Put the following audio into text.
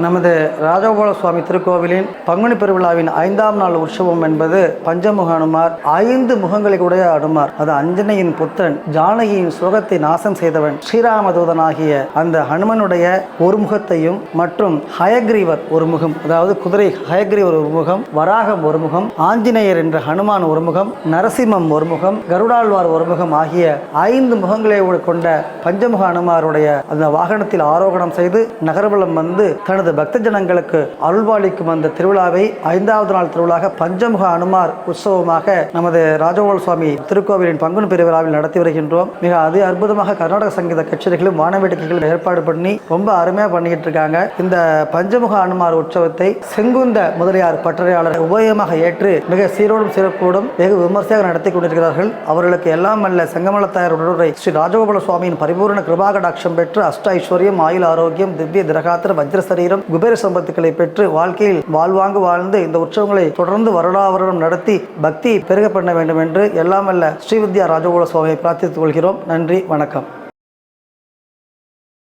நமது ராஜகோபால சுவாமி திருக்கோவிலின் பங்குனி பெருவிழாவின் 5ஆம் நாள் உற்சவம் என்பது பஞ்சமுக அனுமார், 5 முகங்களை உடைய அனுமார். அது அஞ்சனையின் புத்திரன், ஜானகியின் சுகத்தை நாசம் செய்தவன், ஸ்ரீராமதூதனாகிய அந்த ஹனுமனுடைய ஒரு முகத்தையும் மற்றும் ஹயக்ரீவர் ஒரு முகம், அதாவது குதிரை ஹயக்ரீவர் ஒரு முகம், வராகம் ஒரு முகம், ஆஞ்சநேயர் என்ற ஹனுமான் ஒரு முகம், நரசிம்மம் ஒரு முகம், கருடாழ்வார் ஒரு முகம் ஆகிய 5 முகங்களை கொண்ட பஞ்சமுக அனுமாருடைய அந்த வாகனத்தில் ஆரோகணம் செய்து நகர்வலம் வந்து தனது பக்த ஜனங்களுக்கு அருள்பாலிக்கும் அந்த திருவிழாவை 5வது நாள் திருவிழாக பஞ்சமுக அனுமார் உற்சவமாக நமது ராஜகோபால சுவாமி திருக்கோவிலின் பங்குனி பெருவிழாவில் நடத்தி வருகின்றோம். மிக அற்புதமாக கர்நாடக சங்கீத கச்சேரிகளும் வானவேடிக்கைகளும் ஏற்பாடு பண்ணி ரொம்ப அருமையாக பண்ணிக்கிட்டு இருக்காங்க. இந்த பஞ்சமுக அனுமார் உற்சவத்தை செங்குந்த முதலியார் பட்டறையாளர் உபயமாக ஏற்று மிக சீரோடும் சிறப்போடும் வெகு விமர்சையாக நடத்தி கொண்டிருக்கிறார்கள். அவர்களுக்கு எல்லாம் அல்ல செங்கமலத்தாயர் உடனுரை ஸ்ரீ ராஜகோபால சுவாமியின் பரிபூர்ண கிருபாகடாட்சம் பெற்று அஷ்ட ஐஸ்வர்யம், ஆயுள் ஆரோக்கியம், திவ்ய திரகாத்திர வஜ்ரசரீரம், குபேர சம்பத்துக்களை பெற்று வாழ்க்கையில் வாழ்வாங்கு வாழ்ந்து இந்த உற்சவங்களை தொடர்ந்து வருடம் நடத்தி பக்தி பெருக பண்ண வேண்டும் என்று எல்லாம் அல்ல ஸ்ரீவித்யா ராஜகோபால சுவாமியை பிரார்த்தித்துக் கொள்கிறோம். நன்றி, வணக்கம்.